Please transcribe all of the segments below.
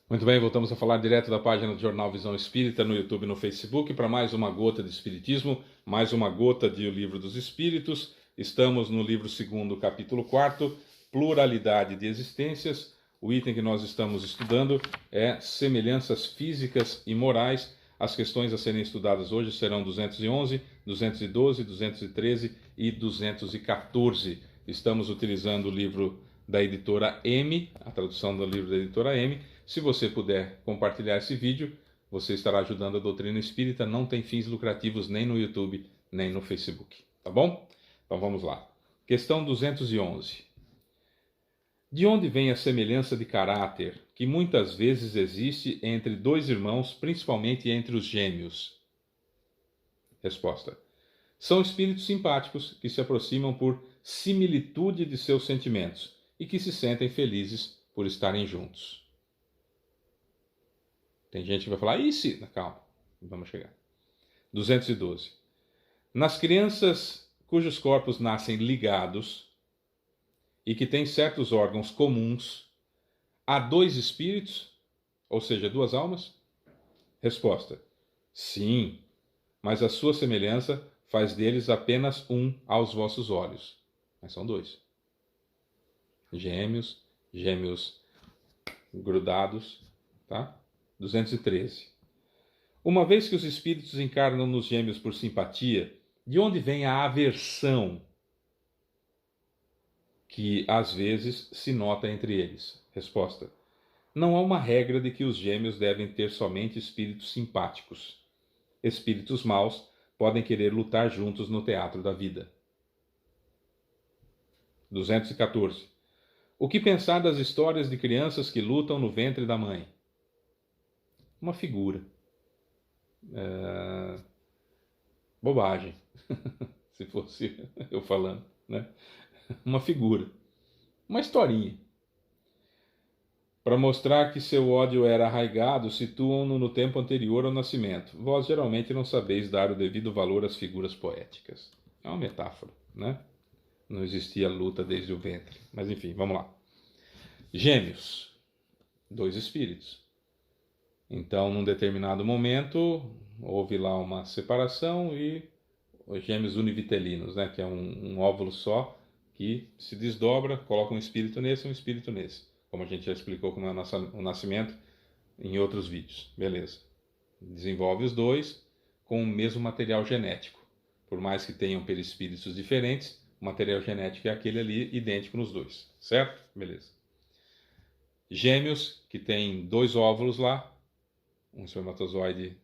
Muito bem, voltamos a falar direto da página do Jornal Visão Espírita no YouTube e no Facebook para mais uma gota de Espiritismo, mais uma gota de O Livro dos Espíritos. Estamos no livro 2º, capítulo 4, Pluralidade de Existências. O item que nós estamos estudando é Semelhanças Físicas e Morais. As questões a serem estudadas hoje serão 211, 212, 213 e 214. Estamos utilizando o livro da editora M, a tradução do livro da editora M. Se você puder compartilhar esse vídeo, você estará ajudando a doutrina espírita. Não tem fins lucrativos nem no YouTube, nem no Facebook. Tá bom? Então vamos lá. Questão 211. De onde vem a semelhança de caráter que muitas vezes existe entre dois irmãos, principalmente entre os gêmeos? Resposta. São espíritos simpáticos que se aproximam por similitude de seus sentimentos e que se sentem felizes por estarem juntos. Tem gente que vai falar, calma, vamos chegar. 212. Nas crianças cujos corpos nascem ligados e que têm certos órgãos comuns, há dois espíritos, ou seja, duas almas? Resposta. Sim, mas a sua semelhança faz deles apenas um aos vossos olhos. Mas são dois. Gêmeos grudados, tá? 213. Uma vez que os espíritos encarnam nos gêmeos por simpatia, de onde vem a aversão que às vezes se nota entre eles? Resposta. Não há uma regra de que os gêmeos devem ter somente espíritos simpáticos. Espíritos maus podem querer lutar juntos no teatro da vida. 214. O que pensar das histórias de crianças que lutam no ventre da mãe? Uma figura. Bobagem, se fosse eu falando, né? Uma figura. Uma historinha. Para mostrar que seu ódio era arraigado, situam-no no tempo anterior ao nascimento. Vós geralmente não sabeis dar o devido valor às figuras poéticas. É uma metáfora, né? Não existia luta desde o ventre. Mas enfim, vamos lá. Gêmeos. Dois espíritos. Então, num determinado momento, houve lá uma separação e os gêmeos univitelinos, né? Que é um óvulo só que se desdobra, coloca um espírito nesse e um espírito nesse. Como a gente já explicou como é o nascimento em outros vídeos. Beleza. Desenvolve os dois com o mesmo material genético. Por mais que tenham perispíritos diferentes, o material genético é aquele ali, idêntico nos dois. Certo? Beleza. Gêmeos, que tem dois óvulos lá, um espermatozoide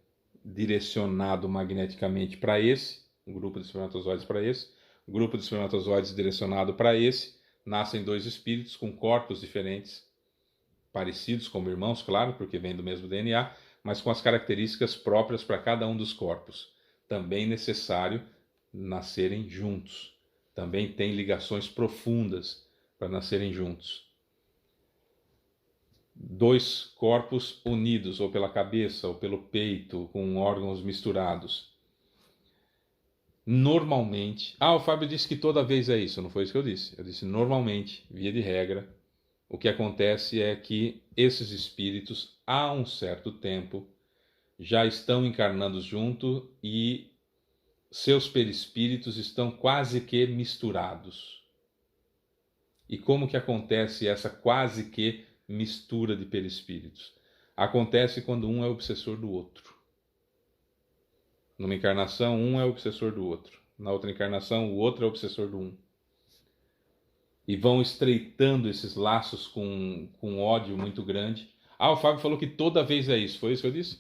direcionado magneticamente para esse, um grupo de espermatozoides para esse, um grupo de espermatozoides direcionado para esse, nascem dois espíritos com corpos diferentes, parecidos como irmãos, claro, porque vêm do mesmo DNA, mas com as características próprias para cada um dos corpos. Também necessário nascerem juntos. Também tem ligações profundas para nascerem juntos. Dois corpos unidos, ou pela cabeça, ou pelo peito, com órgãos misturados. Normalmente... o Fábio disse que toda vez é isso, não foi isso que eu disse. Eu disse normalmente, via de regra, o que acontece é que esses espíritos, há um certo tempo, já estão encarnando junto e seus perispíritos estão quase que misturados. E como que acontece essa quase que mistura de perispíritos? Acontece quando um é obsessor do outro. Numa encarnação, um é obsessor do outro. Na outra encarnação, o outro é obsessor do um. E vão estreitando esses laços com ódio muito grande. O Fábio falou que toda vez é isso. Foi isso que eu disse?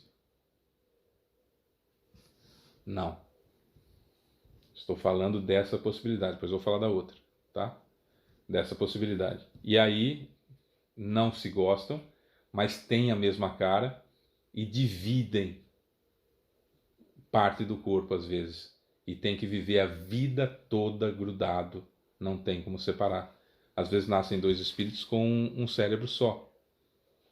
Não. Estou falando dessa possibilidade. Depois eu vou falar da outra, tá? Dessa possibilidade. E aí, não se gostam, mas têm a mesma cara e dividem parte do corpo às vezes. E tem que viver a vida toda grudado. Não tem como separar. Às vezes nascem dois espíritos com um cérebro só.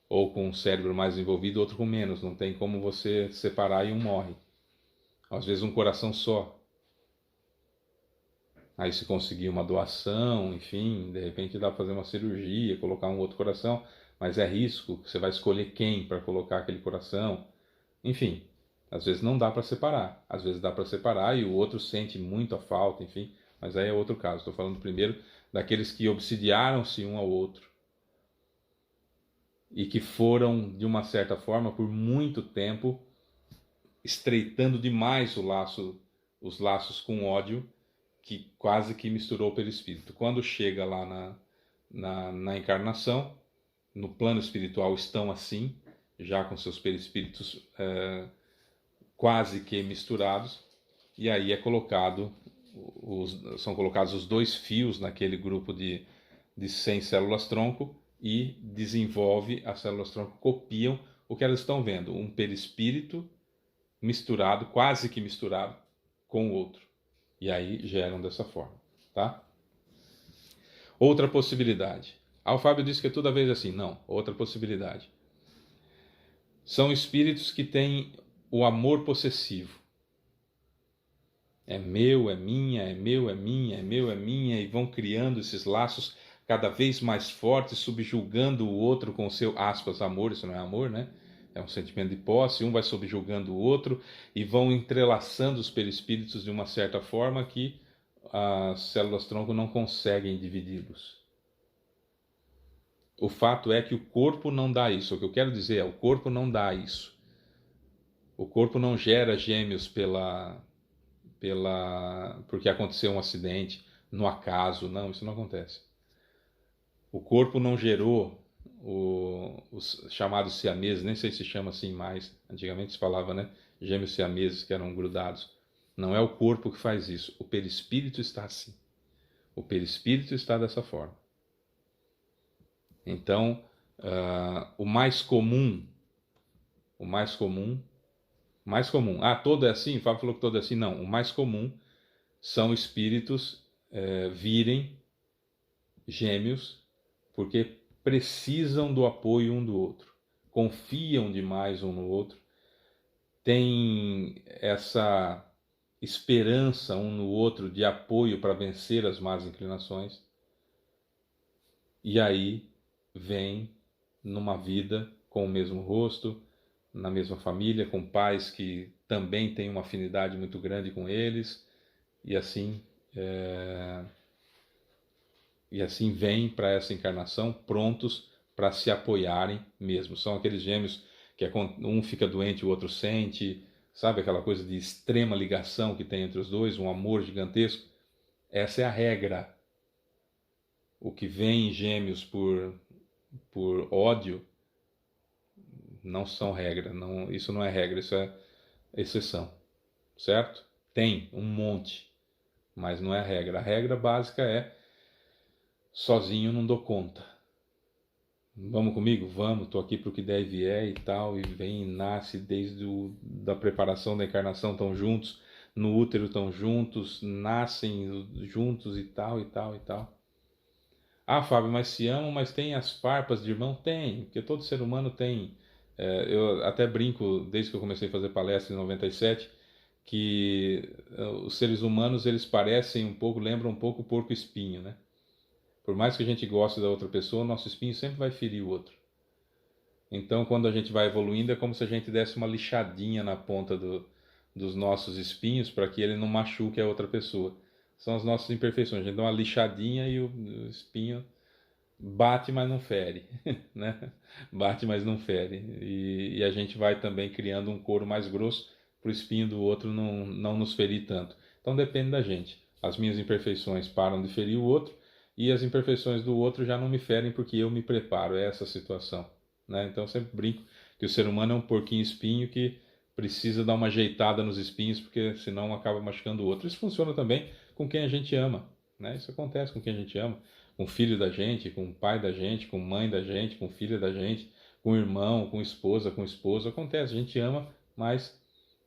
Ou com um cérebro mais envolvido, outro com menos. Não tem como você separar e um morre. Às vezes um coração só. Aí se conseguir uma doação, enfim, de repente dá para fazer uma cirurgia, colocar um outro coração. mas é risco, você vai escolher quem para colocar aquele coração. Enfim, às vezes não dá para separar, às vezes dá para separar e o outro sente muito a falta, enfim, mas aí é outro caso. Estou falando primeiro daqueles que obsidiaram-se um ao outro e que foram, de uma certa forma, por muito tempo, estreitando demais os laços com ódio, que quase que misturou pelo espírito. Quando chega lá na encarnação, no plano espiritual estão assim, já com seus perispíritos quase que misturados, e aí são colocados os dois fios naquele grupo de 100 células-tronco e desenvolve, as células-tronco copiam o que elas estão vendo, um perispírito misturado, quase que misturado, com o outro. E aí geram dessa forma, tá? Outra possibilidade. O Fábio disse que é toda vez assim. Não, outra possibilidade. São espíritos que têm o amor possessivo. É meu, é minha, é meu, é minha, é meu, é minha, e vão criando esses laços cada vez mais fortes, subjugando o outro com o seu, aspas, amor. Isso não é amor, né? É um sentimento de posse, um vai subjugando o outro e vão entrelaçando os perispíritos de uma certa forma que as células-tronco não conseguem dividi-los. O fato é que o corpo não dá isso. O que eu quero dizer é, o corpo não dá isso. O corpo não gera gêmeos porque aconteceu um acidente, no acaso. Não, isso não acontece. O corpo não gerou os chamados siameses, nem sei se chama assim mais. Antigamente se falava, né? Gêmeos siameses que eram grudados. Não é o corpo que faz isso. O perispírito está assim. O perispírito está dessa forma. Então, o mais comum, todo é assim? O Fábio falou que todo é assim. Não, o mais comum são espíritos virem gêmeos porque precisam do apoio um do outro, confiam demais um no outro, têm essa esperança um no outro de apoio para vencer as más inclinações, e aí vem numa vida com o mesmo rosto, na mesma família, com pais que também têm uma afinidade muito grande com eles, e assim vêm para essa encarnação prontos para se apoiarem mesmo. São aqueles gêmeos que um fica doente, o outro sente, sabe aquela coisa de extrema ligação que tem entre os dois, um amor gigantesco. Essa é a regra. O que vem em gêmeos por ódio não são regra, não, isso não é regra, isso é exceção, certo? Tem um monte, mas não é a regra. A regra básica é sozinho não dou conta. Vamos comigo? Vamos, estou aqui para o que der e vier e tal, e vem e nasce desde da preparação da encarnação, estão juntos, no útero estão juntos, nascem juntos e tal, e tal, e tal. Ah, Fábio, mas se amam, mas tem as farpas de irmão? Tem, porque todo ser humano tem. Eu até brinco, desde que eu comecei a fazer palestra em 97, que os seres humanos, eles parecem um pouco, lembram um pouco o porco-espinho, né? Por mais que a gente goste da outra pessoa, o nosso espinho sempre vai ferir o outro. Então, quando a gente vai evoluindo, é como se a gente desse uma lixadinha na ponta dos nossos espinhos para que ele não machuque a outra pessoa. São as nossas imperfeições. A gente dá uma lixadinha e o espinho bate, mas não fere, né? Bate, mas não fere. E a gente vai também criando um couro mais grosso para o espinho do outro não nos ferir tanto. Então depende da gente. As minhas imperfeições param de ferir o outro e as imperfeições do outro já não me ferem porque eu me preparo. É essa a situação, né? Então eu sempre brinco que o ser humano é um porquinho espinho que precisa dar uma ajeitada nos espinhos porque senão acaba machucando o outro. Isso funciona também com quem a gente ama, né? Isso acontece com quem a gente ama. Com o filho da gente, com o pai da gente, com mãe da gente, com filha da gente, com irmão, com esposa, com esposo. Acontece, a gente ama, mas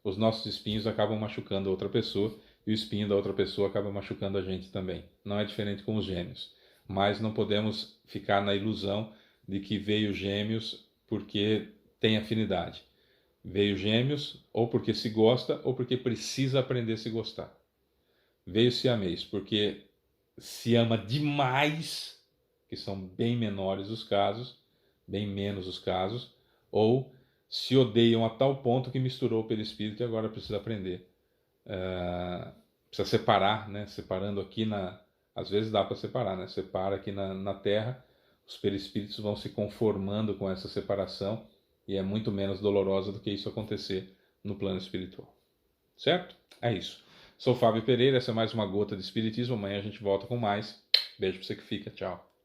os nossos espinhos acabam machucando a outra pessoa e o espinho da outra pessoa acaba machucando a gente também. Não é diferente com os gêmeos. Mas não podemos ficar na ilusão de que veio gêmeos porque tem afinidade. Veio gêmeos ou porque se gosta ou porque precisa aprender a se gostar. Veio siamês porque se ama demais, que são bem menores os casos, bem menos os casos, ou se odeiam a tal ponto que misturou o perispírito e agora precisa aprender. Precisa separar, né? Separando aqui às vezes dá para separar, né? Separa aqui na Terra, os perispíritos vão se conformando com essa separação e é muito menos dolorosa do que isso acontecer no plano espiritual. Certo? É isso. Sou Fábio Pereira, essa é mais uma gota de espiritismo. Amanhã a gente volta com mais. Beijo pra você que fica. Tchau.